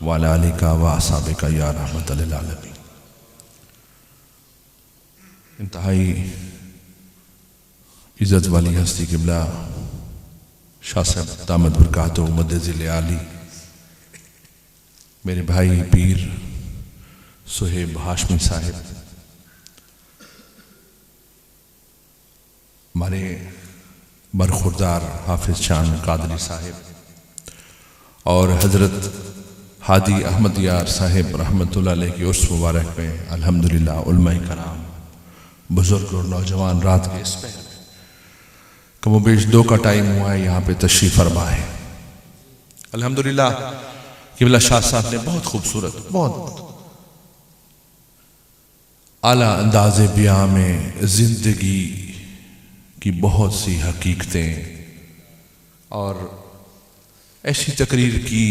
وعلی آلک و اصحابک یا رحمت للعالمین۔ انتہائی عزت والی ہستی قبلہ شاہ صاحب دامت برکاتہ مد ذل عالی، میرے بھائی پیر صہیب ہاشمی صاحب، ہمارے برخوردار حافظ شان قادری صاحب اور حضرت ہادی احمد یار صاحب رحمت اللہ علیہ کی عرس مبارک میں الحمدللہ علماء کرام، بزرگ اور نوجوان رات کے اس پہر میں کم و بیش 2 کا ٹائم ہوا ہے، یہاں پہ تشریف فرما ہے۔ الحمدللہ قبلہ شاہ صاحب نے بہت خوبصورت، بہت اعلیٰ انداز بیان میں زندگی کی بہت سی حقیقتیں اور ایسی تقریر کی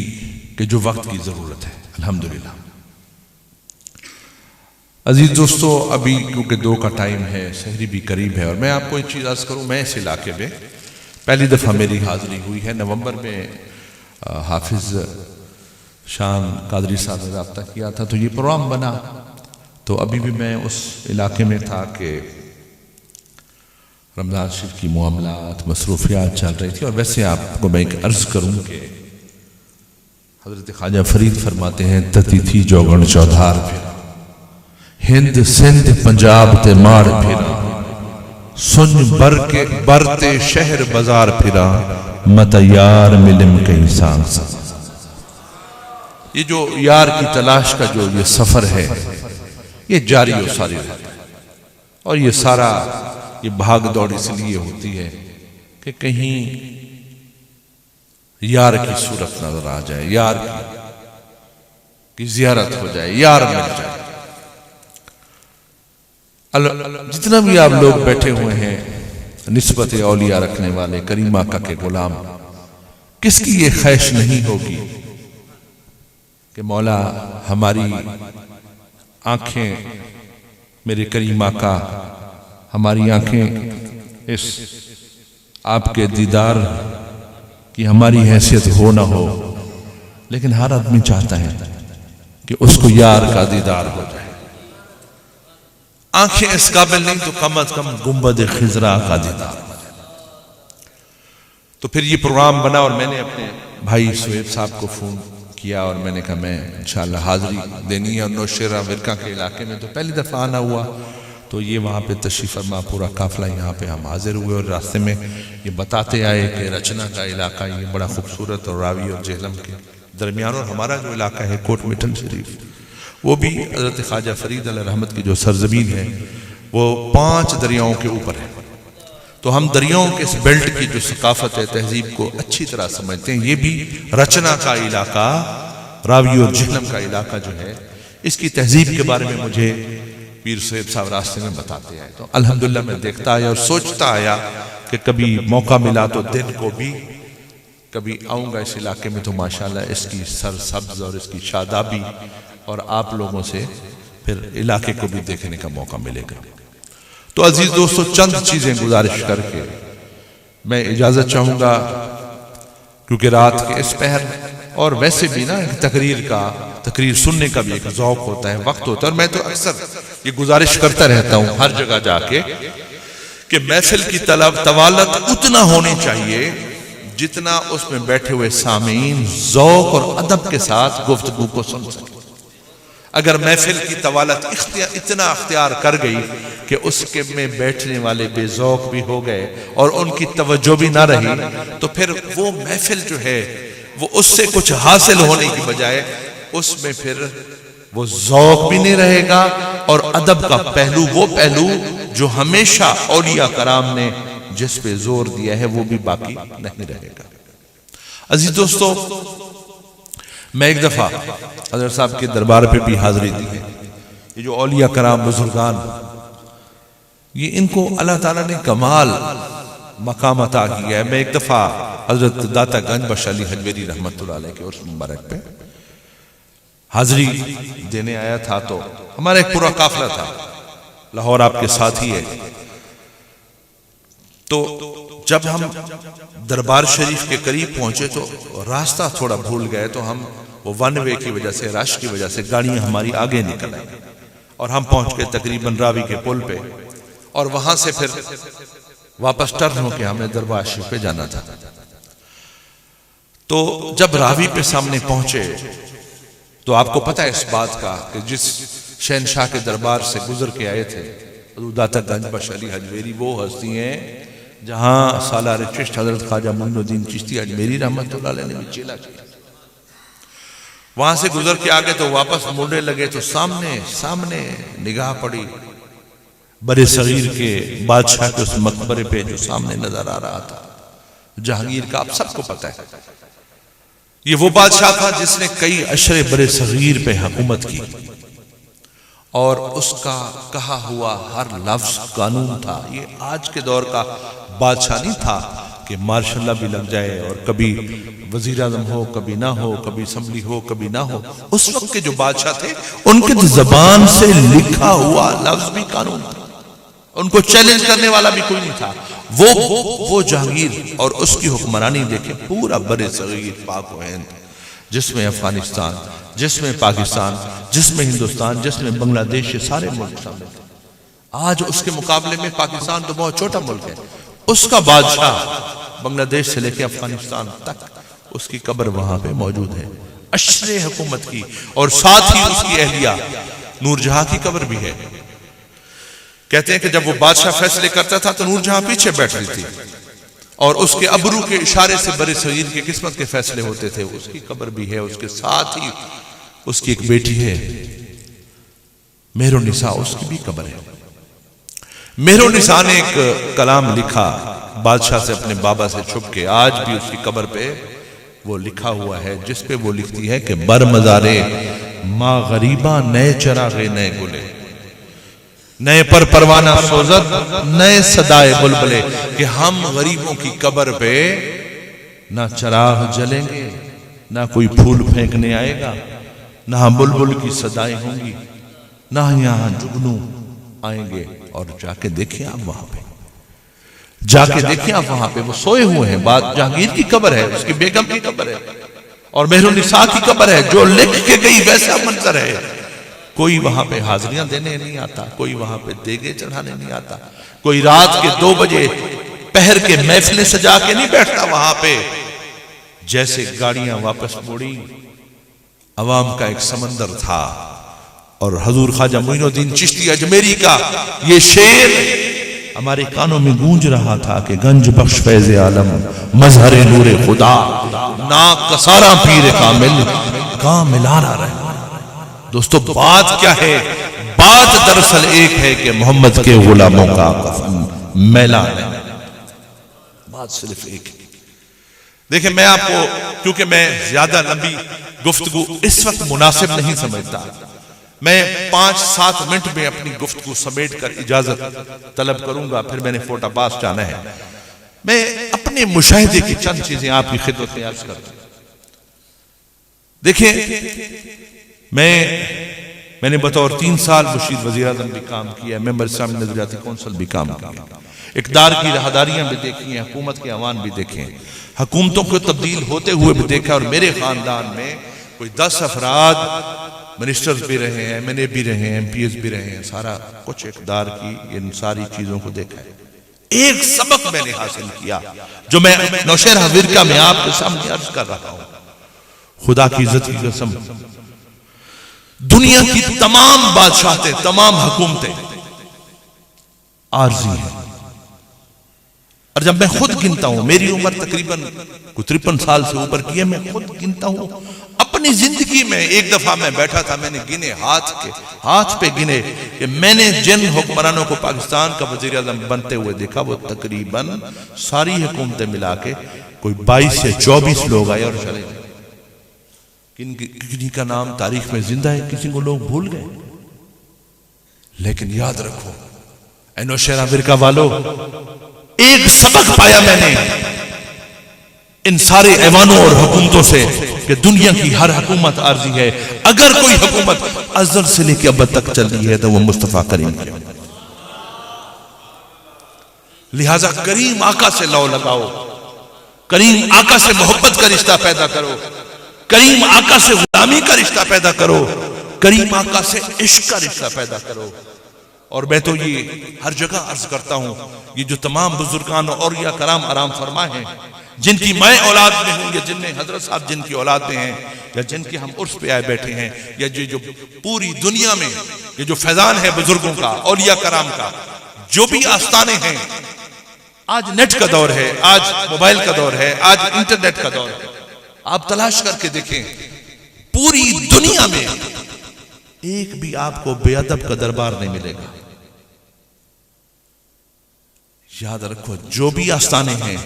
کہ جو وقت کی ضرورت ہے۔ الحمدللہ عزیز دوستو، ابھی کیونکہ 2 کا ٹائم ہے، سحری بھی قریب ہے، اور میں آپ کو ایک چیز عرض کروں، میں اس علاقے میں پہلی دفعہ میری حاضری ہوئی ہے۔ نومبر میں حافظ شان قادری صاحب نے رابطہ کیا تھا تو یہ پروگرام بنا، تو ابھی بھی میں اس علاقے میں تھا کہ رمضان شریف کی معاملات، مصروفیات چل رہی تھی۔ اور ویسے آپ کو میں ایک عرض کروں کہ حضرت خواجہ فرید فرماتے ہیں، تتی تھی جوگن چودھار پھرا، ہند سندھ پنجاب تے ماڑ پھرا، سن برتے شہر بازار پھرا، مت یار ملم کہیں سانس۔ یہ جو یار کی تلاش کا جو یہ سفر ہے، یہ جاری و ساری رہتا ہے، اور یہ سارا یہ بھاگ دوڑ اس لیے ہوتی ہے کہ کہیں یار کی صورت نظر آ جائے، یار کی زیارت ہو جائے، یار مل جائے۔ جتنا بھی آپ لوگ بیٹھے ہوئے ہیں نسبت اولیاء رکھنے والے، کریم آقا کے غلام، کس کی یہ خواہش نہیں ہوگی کہ مولا ہماری آنکھیں، میرے کریم آقا، ہماری آنکھیں اس آپ کے دیدار کی ہماری حیثیت ہو نہ ہو، لیکن ہر آدمی چاہتا ہے کہ اس کو یار کا دیدار ہو جائے۔ آنکھیں اس قابل نہیں تو کم از کم گنبد خضرا کا دیدار ہو جائے۔ تو پھر یہ پروگرام بنا، اور میں نے اپنے بھائی صہیب صاحب کو فون کیا اور میں نے کہا میں انشاءاللہ حاضری دینی ہے، اور نوشیرہ ورکہ کے علاقے میں تو پہلی دفعہ آنا ہوا، تو یہ وہاں پہ تشریف فرما پورا قافلہ یہاں پہ ہم حاضر ہوئے، اور راستے میں یہ بتاتے آئے کہ رچنا کا علاقہ یہ بڑا خوبصورت، اور راوی اور جہلم کے درمیان، اور ہمارا جو علاقہ ہے کوٹ مٹن شریف، وہ بھی حضرت خواجہ فرید علیہ رحمت کی جو سرزمین ہے وہ 5 دریاؤں کے اوپر ہے۔ تو ہم دریاؤں کے اس بیلٹ کی جو ثقافت ہے، تہذیب کو اچھی طرح سمجھتے ہیں۔ یہ بھی رچنا کا علاقہ، راوی اور جہلم کا علاقہ جو ہے، اس کی تہذیب کے بارے میں مجھے پیر صہیب صاحب راستے میں بتاتے ہیں، تو الحمدللہ میں دیکھتا آیا اور سوچتا آیا کہ کبھی موقع ملا تو دن کو بھی کبھی آؤں گا اس علاقے میں، تو ماشاءاللہ اس کی سرسبز اور اس کی شادابی اور آپ لوگوں سے پھر علاقے کو بھی دیکھنے کا موقع ملے گا۔ تو عزیز دوستو، چند چیزیں گزارش کر کے میں اجازت چاہوں گا، کیونکہ رات کے اس پہر اور ویسے بھی نا تقریر سننے کا بھی ایک ذوق ہوتا ہے، وقت ہوتا ہے، اور میں تو اکثر یہ گزارش کرتا رہتا ہوں ہر جگہ جا کے کہ محفل کی طوالت اتنا ہونی چاہیے جتنا اس میں بیٹھے ہوئے سامعین ذوق اور ادب کے ساتھ گفتگو کو سن سکیں۔ اگر محفل کی طوالت اتنا اختیار کر گئی کہ اس کے میں بیٹھنے والے بے ذوق بھی ہو گئے اور ان کی توجہ بھی نہ رہی، تو پھر وہ محفل جو ہے وہ اس سے کچھ حاصل ہونے کی بجائے اس میں پھر وہ ذوق بھی نہیں رہے گا، اور ادب کا پہلو، وہ پہلو جو ہمیشہ اولیاء کرام نے جس پہ زور دیا ہے، وہ بھی باقی نہیں رہے گا۔ عزیز دوستو، میں ایک دفعہ حضرت صاحب کے دربار پہ بھی حاضری دی ہے۔ یہ جو اولیاء کرام بزرگان، یہ ان کو اللہ تعالیٰ نے کمال مقام عطا کیا ہے۔ میں ایک دفعہ حضرت داتا گنج بخش علی حجویری رحمت اللہ علیہ کے عرس مبارک پہ حاضری دینے آیا تھا، تو ہمارا ایک پورا قافلہ تھا، لاہور آپ کے ساتھ ہی ہے۔ تو جب ہم دربار شریف کے قریب پہنچے تو راستہ تھوڑا بھول گئے، تو ہم وہ ون وے کی وجہ سے، رش کی وجہ سے گاڑیاں ہماری آگے نکل آئیں اور ہم پہنچ گئے تقریباً راوی کے پل پہ، اور وہاں سے پھر واپس ٹرن ہو کے ہمیں دربار شریف پہ جانا تھا۔ تو جب راوی پہ سامنے پہنچے تو آپ کو پتہ ہے اس بات کا کہ جس شہنشاہ کے دربار سے گزر کے آئے تھے حضور داتا گنج بخش علی اجمیری، وہ ہستی ہیں جہاں سالار چشت حضرت خواجہ معین الدین چشتی اجمیری رحمۃ اللہ علیہ نے بھی چیلا کیا۔ وہاں سے گزر کے آگے تو واپس مڑنے لگے تو سامنے نگاہ پڑی برے صغیر کے بادشاہ کے اس مقبرے پہ جو سامنے نظر آ رہا تھا، جہانگیر کا، آپ سب کو پتہ ہے یہ وہ بادشاہ تھا جس نے کئی عشرے برے صغیر پہ حکومت کی، اور اس کا کہا ہوا ہر لفظ قانون تھا۔ یہ آج کے دور کا بادشاہ نہیں تھا کہ مارشاء اللہ بھی لگ جائے اور کبھی وزیر اعظم ہو کبھی نہ ہو، کبھی اسمبلی ہو کبھی نہ ہو۔ اس وقت کے جو بادشاہ تھے ان کے زبان سے لکھا ہوا لفظ بھی قانون تھا، ان کو چیلنج کرنے والا بھی کوئی نہیں تھا۔ وہ جہانگیر اور اس کی حکمرانی دیکھیں، پورا برے صغیر پاک و ہند، جس میں افغانستان، جس میں پاکستان، جس میں ہندوستان، جس میں بنگلہ دیش، یہ سارے ملک شامل تھے۔ آج اس کے مقابلے میں پاکستان تو بہت چھوٹا ملک ہے، اس کا بادشاہ بنگلہ دیش سے لے کے افغانستان تک اس کی قبر وہاں پہ موجود ہے، عشرے حکومت کی، اور ساتھ ہی اس کی اہلیہ نور جہاں کی قبر بھی ہے۔ کہتے ہیں کہ جب وہ بادشاہ فیصلے کرتا تھا تو نور جہاں پیچھے بیٹھتی تھی، اور اس کے ابرو کے اشارے سے برے صغیر کی قسمت کے فیصلے ہوتے تھے۔ اس کی قبر بھی ہے، اس کے ساتھ ہی اس کی ایک بیٹی ہے مہر النساء، اس کی بھی قبر ہے۔ مہر النساء نے ایک کلام لکھا بادشاہ سے اپنے بابا سے چھپ کے، آج بھی اس کی قبر پہ وہ لکھا ہوا ہے، جس پہ وہ لکھتی ہے کہ بر مزارے ماں غریباں نئے چراغے نئے گلے، نئے پر پروانہ سوزت نئے صدائے بلبلے، کہ ہم غریبوں کی قبر پہ نہ چراغ جلیں گے، نہ کوئی پھول پھینکنے آئے گا، نہ بلبل کی صدائیں ہوں گی، نہ یہاں جگنو آئیں گے۔ اور جا کے دیکھیں آپ وہاں پہ، جا کے دیکھیں آپ وہاں پہ، وہ سوئے ہوئے ہیں، بات جہانگیر کی قبر ہے، اس کی بیگم کی قبر ہے، اور مہر النساء کی قبر ہے، جو لکھ کے گئی ویسا منظر ہے۔ کوئی وہاں پہ حاضریاں دینے نہیں آتا، کوئی وہاں پہ دیگے چڑھانے نہیں آتا، کوئی رات کے 2 بجے پہر کے محفلیں سجا کے نہیں بیٹھتا وہاں پہ۔ جیسے گاڑیاں واپس موڑی، عوام کا ایک سمندر تھا، اور حضور خواجہ معین الدین چشتی اجمیری کا یہ شعر ہمارے کانوں میں گونج رہا تھا کہ گنج بخش فیض عالم مظہر نور خدا، نا کسارا پیر کامل کاملانہ رہے۔ دوستو بات کیا ہے؟ بات دراصل ایک ہے کہ محمد کے غلاموں کا کفن میلا ہے، بات صرف ایک ہے۔ دیکھیں میں آپ کو، کیونکہ میں زیادہ لمبی گفتگو اس وقت مناسب نہیں سمجھتا، میں 5-7 منٹ میں اپنی گفتگو سمیٹ کر اجازت طلب کروں گا، پھر میں نے فوٹ عباس جانا ہے۔ میں اپنے مشاہدے کی چند چیزیں آپ کی خدمت میں عرض کرتا ہوں۔ دیکھیں میں نے بطور 3 سال مشیر وزیر اعظم بھی کام کیا، ممبر اسلامی نظریاتی کونسل بھی کام کیا، اقتدار کی راہداریاں بھی دیکھی ہیں، حکومت کے ایوان بھی دیکھیں، حکومتوں کو تبدیل ہوتے ہوئے بھی دیکھا، اور میرے خاندان میں کوئی 10 افراد منسٹرز بھی رہے ہیں، MNA بھی رہے ہیں، MPs بھی رہے ہیں، سارا کچھ اقتدار کی ان ساری چیزوں کو دیکھا ہے۔ ایک سبق میں نے حاصل کیا جو میں نوشہرہ ورقہ میں آپ کے سامنے عرض کر رہا ہوں، خدا کی عزت کی قسم، دنیا کی تمام بادشاہتیں، تمام حکومتیں عارضی ہیں، اور جب میں خود گنتا ہوں، میری عمر تقریباً 53 سال سے اوپر کی ہے، میں خود گنتا ہوں اپنی زندگی میں، ایک دفعہ میں بیٹھا تھا، میں نے گنے ہاتھ پہ گنے کہ میں نے جن حکمرانوں کو پاکستان کا وزیر اعظم بنتے ہوئے دیکھا، وہ تقریباً ساری حکومتیں ملا کے کوئی 22 سے 24 لوگ آئے اور چلے گئے۔ کسی کا نام تاریخ میں زندہ ہے، کسی کو لوگ بھول گئے، لیکن یاد رکھو اے نوشہرہ ورقہ والو، ایک سبق پایا میں نے ان سارے ایوانوں اور حکومتوں سے کہ دنیا کی ہر حکومت عارضی ہے، اگر کوئی حکومت ازل سے لے کے اب تک چل رہی ہے تو وہ مصطفیٰ کریم کی، لہٰذا کریم آقا سے لو لگاؤ، کریم آقا سے محبت کا رشتہ پیدا کرو، کریم آقا سے غلامی کا رشتہ پیدا کرو، کریم آقا سے عشق کا رشتہ پیدا کرو۔ اور میں تو یہ ہر جگہ عرض کرتا ہوں، یہ جو تمام بزرگان اور اولیاء کرام آرام فرما ہیں، جن کی میں اولاد میں ہوں یا جن میں حضرت صاحب جن کی اولاد میں ہیں یا جن کے ہم عرس پہ آئے بیٹھے ہیں، یا جو پوری دنیا میں یہ جو فیضان ہے بزرگوں کا، اولیاء کرام کا، جو بھی آستانے ہیں، آج نیٹ کا دور ہے، آج موبائل کا دور ہے، آج انٹرنیٹ کا دور ہے، آپ تلاش کر کے دیکھیں پوری دنیا میں ایک بھی آپ کو بے ادب کا دربار نہیں ملے گا۔ یاد رکھو، جو بھی آستانے ہیں،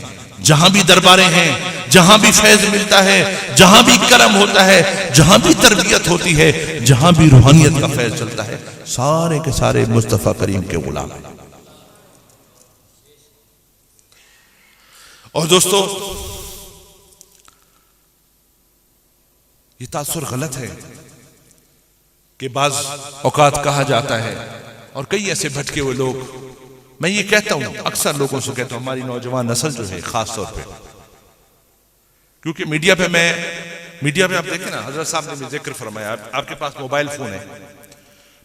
جہاں بھی درباریں ہیں، جہاں بھی فیض ملتا ہے، جہاں بھی کرم ہوتا ہے، جہاں بھی تربیت ہوتی ہے، جہاں بھی روحانیت کا فیض چلتا ہے، سارے کے سارے مصطفیٰ کریم کے غلام ہیں۔ اور دوستو، یہ تاثر غلط ہے کہ بعض اوقات کہا جاتا ہے، اور کئی ایسے بھٹکے ہوئے لوگ، میں یہ کہتا ہوں، اکثر لوگوں سے کہتا ہوں، ہماری نوجوان نسل جو ہے خاص طور پہ، کیونکہ میڈیا پہ آپ دیکھیں نا، حضرت صاحب نے بھی ذکر فرمایا، آپ کے پاس موبائل فون ہے،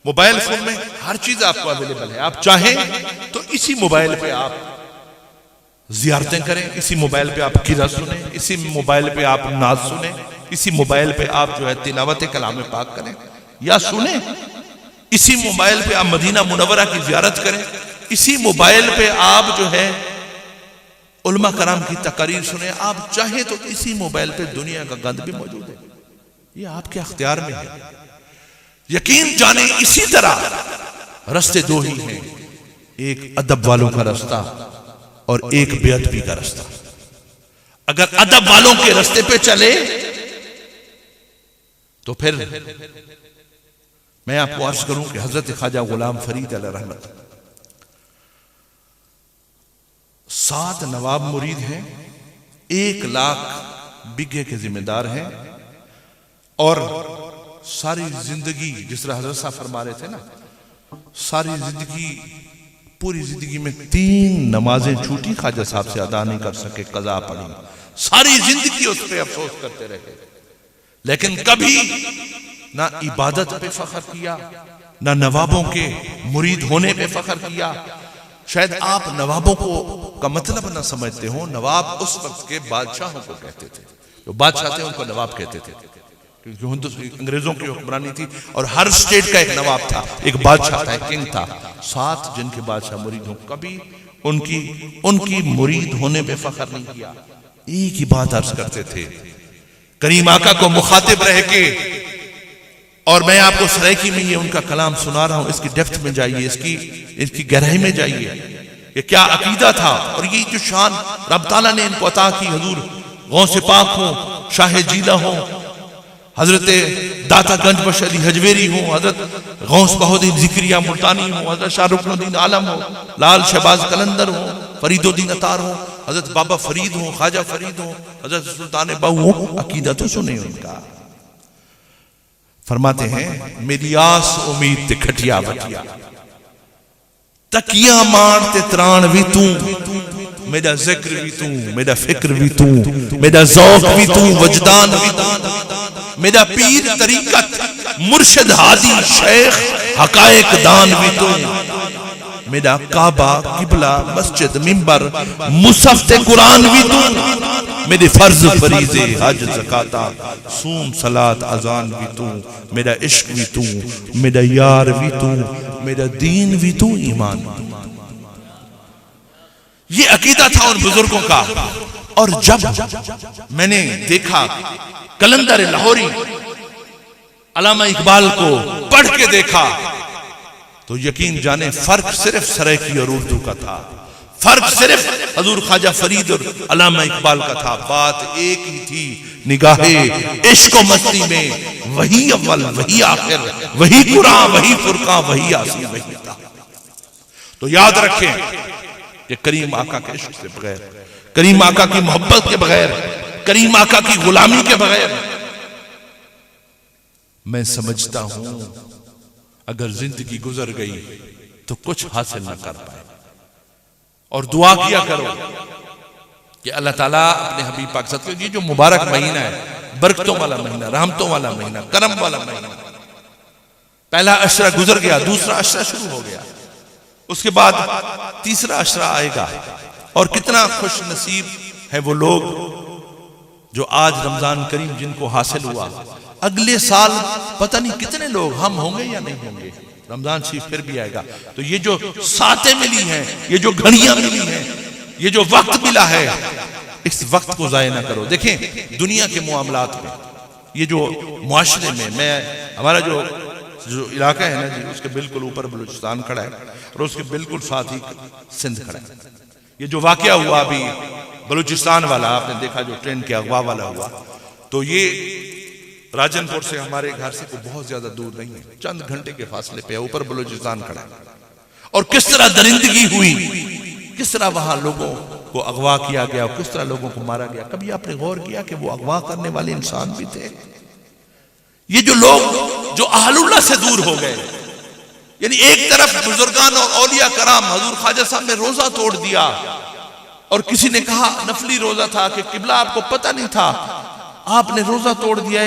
موبائل فون میں ہر چیز آپ کو اویلیبل ہے، آپ چاہیں تو اسی موبائل پہ آپ زیارتیں کریں، اسی موبائل پہ آپ قرأت سنیں، اسی موبائل پہ آپ نعت سنیں، اسی موبائل پہ آپ جو ہے تلاوت کلام پاک کریں یا سنیں، اسی موبائل پہ آپ مدینہ منورہ کی زیارت کریں، اسی موبائل پہ آپ جو ہے علماء کرام کی تقاریر سنیں، آپ چاہیں تو اسی موبائل پہ دنیا کا گند بھی موجود ہے، یہ آپ کے اختیار میں ہے۔ یقین جانیں اسی طرح رستے دو ہی ہیں، ایک ادب والوں کا رستہ اور ایک بے ادبی کا رستہ۔ اگر ادب والوں کے رستے پہ چلے تو پھر میں آپ کو عرض کروں کہ حضرت خواجہ غلام فرید علیہ رحمت 7 نواب مرید ہیں، 1 لاکھ بیگھے کے ذمہ دار ہیں، اور ساری زندگی، جس طرح حضرت صاحب فرما رہے تھے نا، ساری زندگی، پوری زندگی میں 3 نمازیں چھوٹی خواجہ صاحب سے ادا نہیں کر سکے، قضا پڑی، ساری زندگی اس پہ افسوس کرتے رہے، لیکن کبھی نہ عبادت پہ فخر کیا، نہ نوابوں کے مرید ہونے پہ فخر کیا۔ شاید آپ نوابوں کا مطلب نہ سمجھتے ہوں، نواب اس وقت کے بادشاہوں کو کہتے تھے، جو بادشاہ تھے ان کو نواب کہتے تھے، کیونکہ انگریزوں کی حکمرانی تھی اور ہر سٹیٹ کا ایک نواب تھا، ایک بادشاہ تھا، ایک کنگ تھا۔ 7 جن کے بادشاہ مرید ہوں، کبھی ان کی مرید ہونے پہ فخر نہیں کیا، ایک ہی بات عرض کرتے تھے، کریم آقا کو مخاطب رہ کے، اور میں آپ کو سرائکی میں یہ ان کا کلام سنا رہا ہوں، اس کی ڈیپتھ میں جائیے، اس کی گہرائی میں جائیے، یہ کیا عقیدہ تھا، اور یہ جو شان رب تعالیٰ نے ان کو عطا کی، حضور غوث پاک ہوں، شاہ جیلہ ہوں، حضرت داتا گنج بخش علی حجویری ہوں، حضرت غوث بہودین ذکریہ ملتانی ہوں، حضرت شاہ رکن الدین عالم ہوں، لال شہباز قلندر ہوں، فرید الدین عطار ہوں، حضرت بابا فرید ہوں، خواجہ فرید ہوں، حضرت سلطان بہو ہوں، عقیدہ تو سنیں ان کا۔ فرماتے ہیں، میری آس امید تے کھٹیا بٹیا، تکیہ مارتے تران بھی تو، میرا ذکر بھی تو، میرا فکر بھی تو، میرا ذوق بھی تو، وجدان بھی تو، میرا پیر طریقت مرشد ہادی شیخ حقائق دان بھی تو، میرا کعبہ قبلہ مسجد منبر مصحف قرآن بھی تو، میرے فرض فریضے حج زکاة صوم صلاۃ اذان بھی تو، میرا عشق بھی تو، میرا یار بھی تو، میرا دین بھی تو، ایمان بھی تو۔ یہ عقیدہ تھا ان بزرگوں کا۔ اور جب میں نے دیکھا قلندر لاہوری علامہ اقبال کو پڑھ کے دیکھا تو یقین جانے فرق صرف سرائکی اور اردو کا تھا، فرق صرف حضور خواجہ فرید اور علامہ اقبال کا تھا، بات ایک ہی تھی، نگاہ عشق و مستی میں وہی اول وہی آخر، وہی قرآن وہی فرقان وہی یاسین وہی تھا۔ تو یاد رکھیں کہ کریم آقا کے عشق سے بغیر، کریم آقا کی محبت کے بغیر، کریم آقا کی غلامی کے بغیر، میں سمجھتا ہوں اگر زندگی گزر گئی تو کچھ حاصل نہ کر پائے۔ اور دعا کیا کرو کہ اللہ تعالیٰ اپنے حبیب پاک صلی اللہ علیہ وسلم، یہ جو مبارک مہینہ ہے، برکتوں والا مہینہ، رحمتوں والا مہینہ، کرم والا مہینہ. پہلا عشرہ گزر گیا، دوسرا عشرہ شروع ہو گیا، اس کے بعد تیسرا عشرہ آئے گا. اور کتنا خوش نصیب ہے وہ لوگ جو آج رمضان کریم جن کو حاصل ہوا. اگلے سال پتہ نہیں کتنے لوگ ہم ہوں گے یا نہیں ہوں گے. رمضان شریف پھر بھی آئے گا. تو یہ جو ساتیں ملی ہیں، یہ جو گھڑیاں ملی ہیں، یہ جو وقت ملا ہے، اس وقت کو ضائع نہ کرو. دیکھیں دنیا کے معاملات میں، یہ جو معاشرے میں ہمارا جو علاقہ ہے نا جی، اس کے بالکل اوپر بلوچستان کھڑا ہے اور اس کے بالکل ساتھ ہی سندھ کھڑا ہے. یہ جو واقعہ ہوا ابھی بلوچستان والا، آپ نے دیکھا جو ٹرین کے اغوا والا ہوا، تو یہ راجن پور سے ہمارے گھر سے کوئی بہت زیادہ دور نہیں ہے، چند گھنٹے کے فاصلے پہ اوپر بلوچستان کھڑا ہے. اور کس طرح درندگی ہوئی، کس طرح وہاں لوگوں کو اغوا کیا گیا، کس طرح لوگوں کو مارا گیا. کبھی آپ نے غور کیا کہ وہ اغوا کرنے والے انسان بھی تھے؟ یہ جو لوگ جو اہل اللہ سے دور ہو گئے، یعنی ایک طرف بزرگان اور اولیاء کرام، حضور خواجہ صاحب نے روزہ توڑ دیا، اور کسی نے کہا نفلی روزہ تھا کہ قبلہ آپ کو پتہ نہیں تھا، آپ نے روزہ توڑ دیا.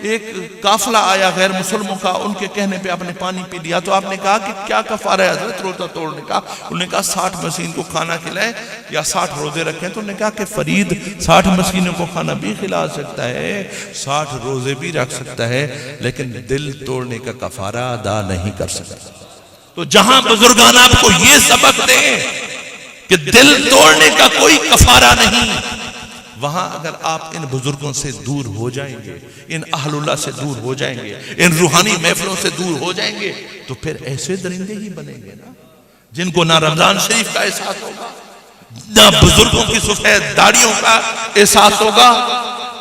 ایک قافلہ آیا غیر مسلموں کا، ان کے کہنے پہ آپ نے پانی پی لیا. تو آپ نے کہا کہ کیا کفارہ ہے حضرت روزہ توڑنے کا؟ انہوں نے کہا 60 مسکین کو کھانا کھلائے یا 60 روزے رکھیں. تو انہوں نے کہا کہ فرید 60 مسکینوں کو کھانا بھی کھلا سکتا ہے، 60 روزے بھی رکھ سکتا ہے، لیکن دل توڑنے کا کفارہ ادا نہیں کر سکتا. تو جہاں بزرگان آپ کو یہ سبق دیں کہ دل توڑنے کا کوئی کفارہ نہیں، وہاں اگر آپ ان بزرگوں سے دور ہو جائیں گے، ان اہل اللہ سے دور ہو جائیں گے، ان روحانی محفلوں سے دور ہو جائیں گے، تو پھر ایسے درندے ہی بنیں گے نا جن کو نہ رمضان شریف کا احساس ہوگا، نہ بزرگوں کی سفید داڑیوں کا احساس ہوگا،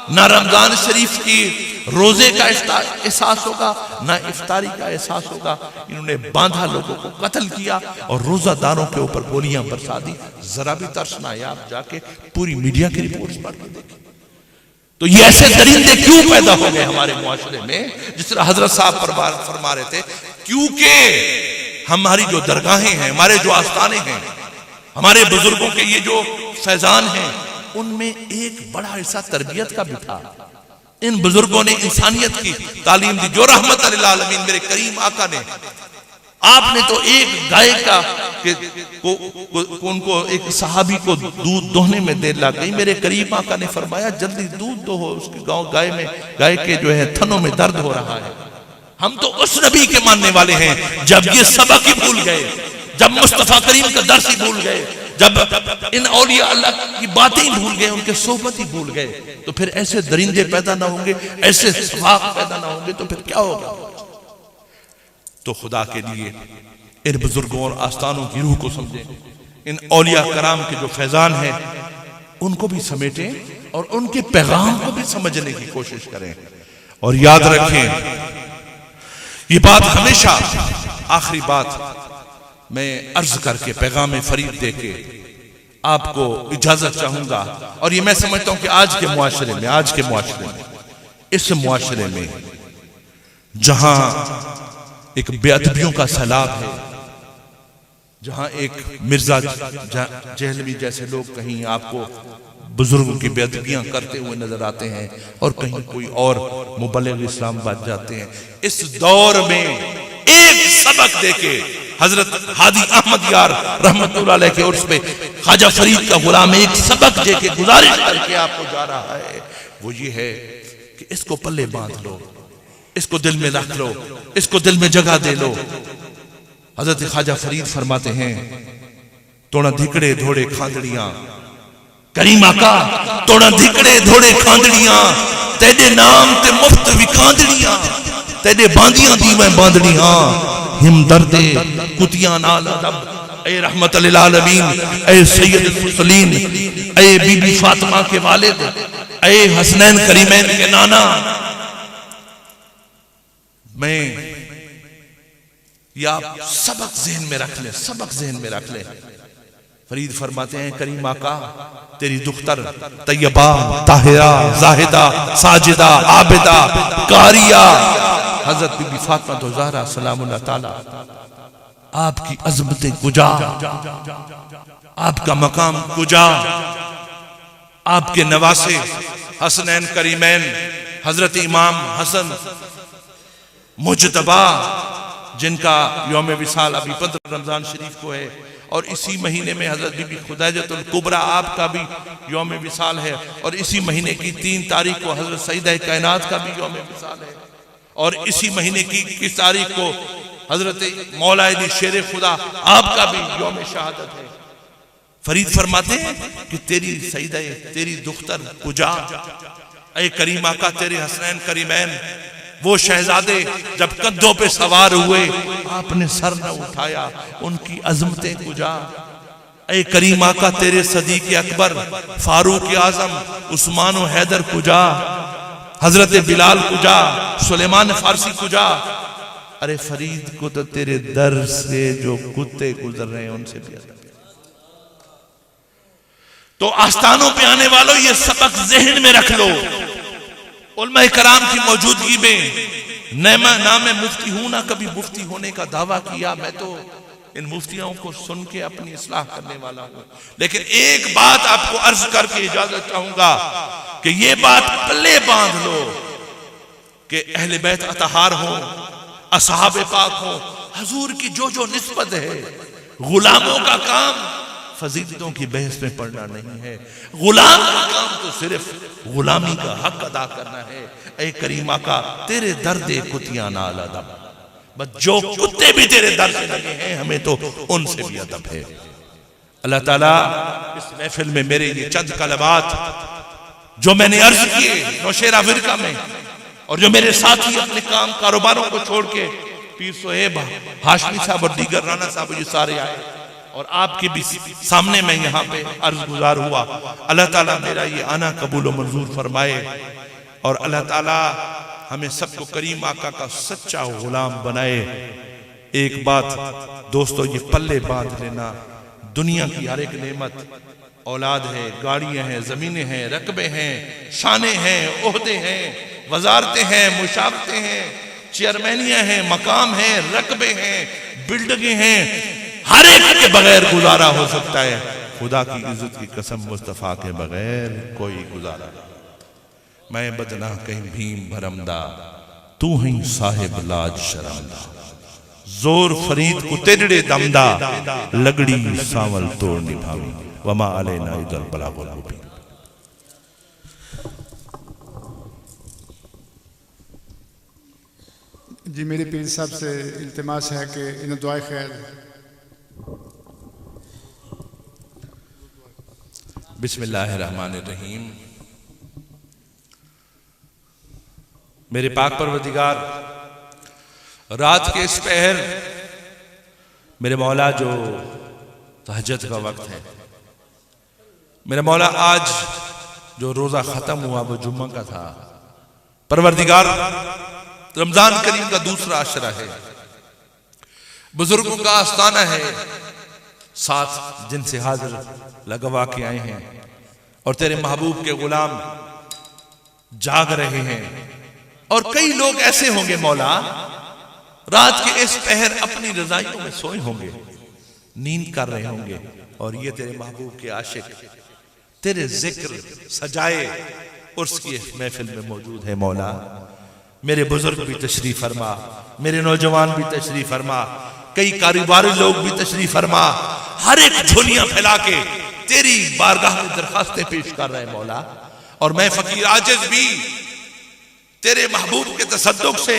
نہ رمضان شریف کی روزے کا احساس ہوگا، نہ افطاری کا احساس ہوگا. انہوں نے باندھا لوگوں کو قتل کیا اور روزہ داروں کے اوپر گولیاں برسا دی. ذرا بھی ترس نہ آیا، آپ جا کے پوری میڈیا کی رپورٹس پڑھ کے دیکھیں. تو یہ ایسے درندے کیوں پیدا ہو گئے ہمارے معاشرے میں؟ جس طرح حضرت صاحب فرما رہے تھے، کیونکہ ہماری جو درگاہیں ہیں، ہمارے جو آستانے ہیں، ہمارے بزرگوں کے یہ جو فیضان ہیں، ان میں ایک بڑا حصہ تربیت کا بھی تھا. ان بزرگوں نے انسانیت کی تعلیم دی. جو رحمت للعالمین میرے کریم آقا نے، آپ نے تو ایک گائے کا ان کو ایک صحابی کو دودھ دوہنے میں دیر لگ گئی. میرے کریم آقا نے فرمایا جلدی دودھ دو، اس کے گاؤں گائے کے جو ہے تھنوں میں درد ہو رہا ہے. ہم تو اس نبی کے ماننے والے ہیں جب یہ سبق ہی بھول گئے، جب مصطفیٰ کریم کا درس ہی بھول گئے، جب ان اولیاء اللہ کی باتیں ہی بھول گئے، ان کے صحبت ہی بھول گئے، تو پھر ایسے درندے پیدا نہ ہوں گے، ایسے سفاق پیدا نہ ہوں گے، تو پھر کیا ہوگا؟ تو خدا کے لیے ان بزرگوں اور آستانوں کی روح کو سمجھیں، ان اولیاء کرام کے جو فیضان ہیں ان کو بھی سمیٹیں اور ان کے پیغام کو بھی سمجھنے کی کوشش کریں. اور یاد رکھیں یہ بات ہمیشہ، آخری بات میں عرض کر کے پیغام فرید دے کے آپ کو اجازت چاہوں گا. اور یہ میں سمجھتا ہوں کہ آج کے معاشرے میں اس معاشرے میں جہاں ایک بے ادبیوں کا سیلاب ہے، جہاں ایک مرزا جہلوی جیسے لوگ کہیں آپ کو بزرگوں کی بے ادبیاں کرتے ہوئے نظر آتے ہیں اور کہیں کوئی اور مبلغ اسلام بن جاتے ہیں، اس دور میں ایک سبق دے کے حضرت ہادی احمد یار رحمت اللہ علیہ کے عرص پہ خواجہ فرید کا غلام ایک سبق دے کے گزارش کر کے آپ کو جا رہا ہے، وہ یہ ہے کہ اس کو پلے باندھ لو، اس کو دل میں رکھ لو، اس کو دل میں جگہ دے لو. حضرت خواجہ فرید فرماتے ہیں توڑا دھکڑے دھوڑے کھاندڑیاں، کریم آقا توڑا دھکڑے دھوڑے کھاندڑیاں، تیرے نام تے مفت وکاندڑیاں، تیرے باندیاں دی میں باندڑیاں، ہم دردے کتیاں نال ادب. اے رحمت للعالمین، اے سید المرسلین، اے بی بی فاطمہ کے والد، اے حسنین کریمین کے نانا، میں یا سبق ذہن میں رکھ لیں. فرید فرماتے ہیں کریم آقا تیری دختر طیبہ، طاہرہ، زاہدہ، ساجدہ، عابدہ، قاریہ حضرت بی بی فاطمہ زہرا سلام اللہ تعالی، آپ کی عظمت کجا، آپ کا مقام کجا، آپ کے نواسے حسنین کریمین حضرت امام حسن مجتبی جن کا یوم وصال ابھی 15 رمضان شریف کو ہے، اور اسی مہینے میں حضرت بی بی خدیجۃ الکبریٰ آپ کا بھی یوم وصال ہے، اور اسی مہینے کی 3 تاریخ کو حضرت سیدہ کائنات کا بھی یوم وصال ہے، اور اسی مہینے کی 21 تاریخ کو حضرت مولا علی شیر خدا آپ کا بھی یوم شہادت ہے۔ فرید فرماتے ہیں کہ تیری سیدہ تیری دختر کجا، اے کریم آقا تیرے حسنین کریمین وہ شہزادے جب کندھوں پہ سوار ہوئے آپ نے سر نہ اٹھایا، ان کی عظمتیں کجا، اے کریم آقا تیرے صدیق اکبر فاروق اعظم عثمان و حیدر کجا، حضرت بلال کجا، سلیمان فارسی کجا، ارے فرید کو تو تیرے در سے جو کتے گزر رہے ہیں ان سے بھی ادب۔ تو آستانوں پہ آنے والوں یہ سبق ذہن میں رکھ لو، علماء کرام کی موجودگی میں نام مفتی ہوں نہ کبھی مفتی ہونے کا دعویٰ کیا، میں تو ان مفتیوں کو سن کے اپنی اصلاح کرنے والا ہوں، لیکن ایک بات آپ کو عرض کر کے اجازت چاہوں گا کہ یہ بات پلے باندھ لو کہ اہل بیت اطہار ہوں، اصحاب پاک ہوں، حضور کی جو جو نسبت ہے، غلاموں کا کام فضیلتوں کی بحث میں پڑھنا نہیں ہے، غلام کا کام تو صرف غلامی کا حق ادا کرنا ہے۔ اے کریم آقا تیرے درد کتیاں نال ادب، بس جو کتے بھی تیرے در سے لگے ہیں ہمیں تو ان سے بھی ادب ہے۔ اللہ تعالیٰ اس محفل میں میرے یہ چند کلمات جو میں نے عرض کیے نوشیرہ ورقہ میں، اور جو میرے ساتھی اپنے کام کاروباروں کو چھوڑ کے پیر صہیب ہاشمی صاحب اور دیگر رانا صاحب یہ سارے آئے، اور آپ کے بھی سامنے میں یہاں پہ عرض گزار ہوا، اللہ تعالیٰ میرا یہ آنا قبول و منظور فرمائے، اور اللہ تعالیٰ ہمیں سب کو کریم آقا کا سچا غلام بنائے۔ ایک بات دوستو یہ پلے باندھ لینا، دنیا کی ہر ایک نعمت اولاد ہے، گاڑیاں ہیں، زمینیں ہیں، رقبے ہیں، شانے ہیں، عہدے ہیں، وزارتیں ہیں، مشاورتیں ہیں، چیئرمینیاں ہیں، مقام ہیں، رقبے ہیں، بلڈنگیں ہیں، ہر ایک کے بغیر گزارا ہو سکتا ہے، خدا کی عزت کی قسم مصطفیٰ کے بغیر کوئی گزارا نہیں۔ میں بدنہ کہیں بھیم بھرمدہ، تو ہیں صاحب لاج شرمدہ، زور فرید کو تیرے دمدہ، لگڑی ساول توڑ نبھاوی، وما علینا الا البلاغ المبین۔ جی میرے پیر صاحب سے التماس ہے کہ انہیں دعائے خیر۔ بسم اللہ الرحمن الرحیم۔ میرے پاک پروردگار، رات کے اس پہر میرے مولا جو تہجد کا وقت ہے، میرے مولا آج جو روزہ ختم ہوا وہ جمعہ کا تھا، پروردگار رمضان کریم کا دوسرا عشرہ ہے، بزرگوں کا آستانہ ہے، ساتھ جن سے حاضر لگوا کے آئے ہیں، اور تیرے محبوب کے غلام جاگ رہے ہیں، اور کئی لوگ ایسے ہوں گے مولا رات کے اس پہر اپنی رضائیوں میں سوئے ہوں گے، نیند کر رہے ہوں گے، اور یہ تیرے محبوب کے عاشق تیرے ذکر سجائے عرس کی محفل میں موجود ہے مولا۔ میرے بزرگ بھی تشریف فرما، میرے نوجوان بھی تشریف فرما، کئی کاروباری لوگ بھی تشریف فرما، ہر ایک جھولیاں پھیلا کے تیری بارگاہ میں درخواستیں پیش کر رہے ہیں مولا، اور میں فقیر عاجز بھی تیرے محبوب کے تصدق سے،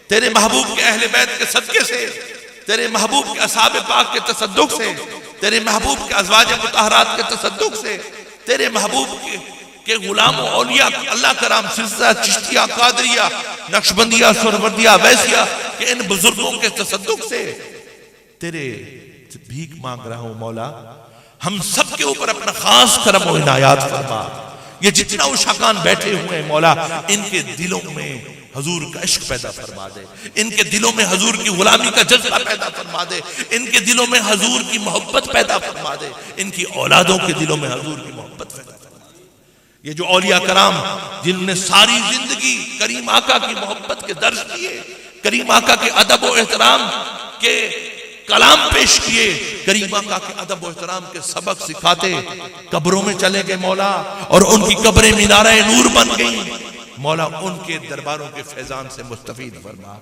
تیرے محبوب کے اہل بیت کے صدقے سے، تیرے محبوب کے اصحاب پاک کے تصدق سے، تیرے محبوب کے ازواج مطہرات کے تصدق سے، تیرے محبوب کے غلام و اولیاء اللہ کرام سلسلہ چشتیہ قادریہ نقشبندیہ سہروردیہ ویسیہ کہ ان بزرگوں کے تصدق سے تیرے بھیک مانگ رہا ہوں مولا، ہم سب کے اوپر اپنا خاص کرم و عنایات فرما۔ یہ جتنا عشاقان بیٹھے ہوئے ہیں مولا ان کے دلوں میں حضور کا عشق پیدا فرما دے، ان کے دلوں میں حضور کی غلامی کا جذبہ پیدا فرما دے، ان کے دلوں میں حضور کی محبت پیدا فرما دے، ان کی اولادوں کے دلوں میں حضور کی محبت پیدا فرما دے۔ یہ جو اولیاء کرام جنہوں نے ساری زندگی کریم آقا کی محبت کے درس دیے، کریم آقا کے ادب و احترام کے کلام پیش کیے، کریم آقا کے ادب و احترام کے سبق سکھاتے قبروں میں چلے گئے مولا، اور ان کی قبریں مینارہ نور بن گئیں مولا ان کے درباروں کے فیضان سے مستفید فرما،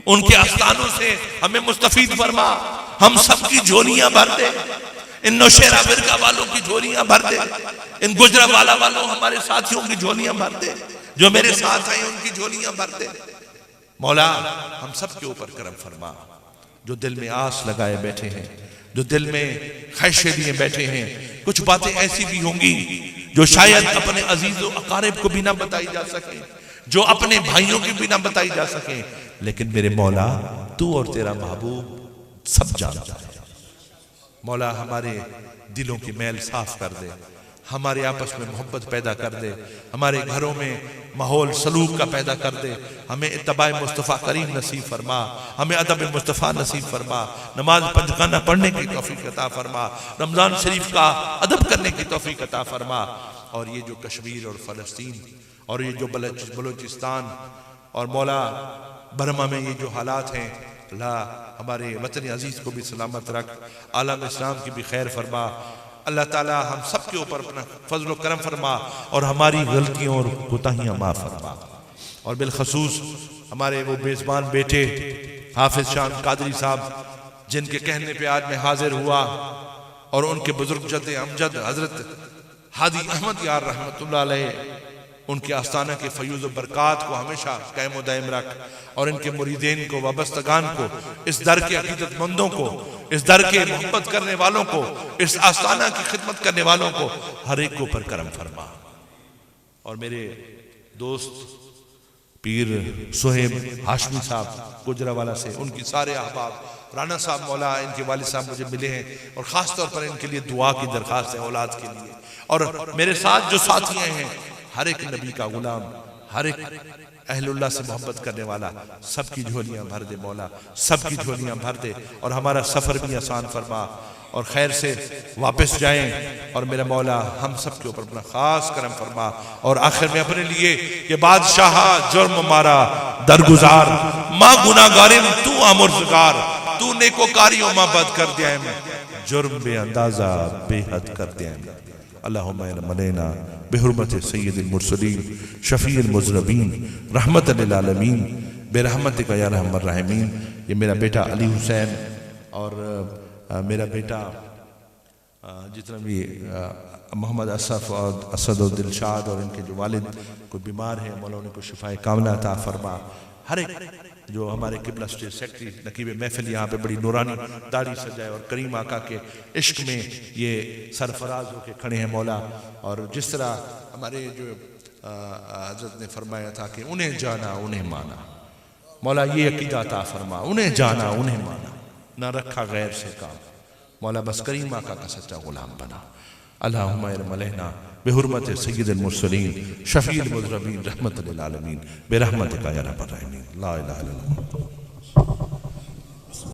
ان کے آستانوں سے ہمیں مستفید فرما، ہم سب کی جھولیاں بھر دے، ان نوشیرہ فرقہ والوں کی جھولیاں بھر دے، ان گجرانوالہ والوں ہمارے ساتھیوں کی جھولیاں بھر دے، جو میرے ساتھ آئے ان کی جھولیاں بھر دے۔ مولا ہم سب کے اوپر کرم فرما، جو دل میں آس لگائے بیٹھے ہیں، جو دل میں خواہشیں لیے بیٹھے ہیں، کچھ باتیں ایسی بھی ہوں گی جو شاید اپنے عزیز و اقارب کو بھی نہ بتائی جا سکیں، جو اپنے بھائیوں کی بھی نہ بتائی جا سکیں، لیکن میرے مولا تو اور تیرا محبوب سب جانتا ہے۔ مولا ہمارے دلوں کی میل صاف کر دے، ہمارے آپس میں محبت پیدا کر دے، ہمارے گھروں میں ماحول سلوک کا پیدا کر دے، ہمیں اتباع مصطفیٰ کریم نصیب فرما، ہمیں ادب مصطفیٰ نصیب فرما، نماز پنجگانہ پڑھنے کی توفیق عطا فرما، رمضان شریف کا ادب کرنے کی توفیق عطا فرما، اور یہ جو کشمیر اور فلسطین اور یہ جو بلوچستان اور مولا برما میں یہ جو حالات ہیں، اللہ ہمارے وطن عزیز کو بھی سلامت رکھ، عالم اسلام کی بھی خیر فرما۔ اللہ تعالی ہم سب کے اوپر اپنا فضل و کرم فرما اور ہماری غلطیوں اور کوتاہیاں معاف فرما، اور بالخصوص ہمارے وہ بیزبان بیٹے حافظ شان قادری صاحب جن کے کہنے پہ آج میں حاضر ہوا، اور ان کے بزرگ جد امجد حضرت ہادی احمد یار رحمت اللہ علیہ، ان کے آستانہ کے فیوز و برکات کو ہمیشہ قائم و دائم رکھ، اور ان کے مریدین کو، وابستگان کو، اس در کے عقیدت مندوں کو، اس در کے محبت کرنے والوں کو، اس آستانہ کی خدمت کرنے والوں کو، ہر ایک کو پر کرم فرما۔ اور میرے دوست پیر سہیب ہاشمی صاحب گجرانوالہ سے، ان کی سارے احباب، رانا صاحب مولا ان کے والد صاحب مجھے ملے ہیں، اور خاص طور پر ان کے لیے دعا کی درخواست ہے اولاد کے لیے، اور میرے ساتھ جو ساتھی ہیں، ہر ایک نبی کا غلام، ہر ایک اہل اللہ سے محبت کرنے والا، سب کی جھولیاں بھر دے مولا، سب کی جھولیاں بھر دے، اور ہمارا سفر بھی آسان فرما، اور خیر سے واپس جائیں، اور میرا مولا ہم سب کے اوپر اپنا خاص کرم فرما۔ اور آخر میں اپنے لیے کہ بادشاہ جرم مارا درگزار، ماں گناہگارم تو آمرزگار، تو نیکوکاریوں ماں بد کر دیا ہے، جرم بے اندازہ بے حد کر دیا ہے۔ اللہم ارحم علینا بحرمت سید المرسلین شفیع المذنبین رحمت للعالمین برحمتک یا ارحم الراحمین۔ یہ میرا بیٹا علی حسین اور میرا بیٹا جتنا بھی محمد اسف اور اسد و دلشاد، اور ان کے جو والد کوئی بیمار ہیں، مولا ان کو شفائے کاملہ عطا فرما۔ ہر ایک جو ہمارے قبلہ اسٹیٹ سیکٹری نقیب محفل یہاں پہ بڑی نورانی داڑھی سجائے اور کریم آقا کے عشق میں یہ سرفراز ہو کے کھڑے ہیں مولا، اور جس طرح ہمارے جو حضرت نے فرمایا تھا کہ انہیں جانا انہیں مانا، مولا یہ عقیدہ عطا فرما، انہیں جانا انہیں مانا، نہ رکھا غیر سے کام، مولا بس کریم آقا کا سچا غلام بنا۔ اللہم ارحم علینا بحرمت سید المرسلین شفیع المذنبین رحمت للعالمین برحمتک یا ارحم الراحمین۔ لا الہ الا اللہ۔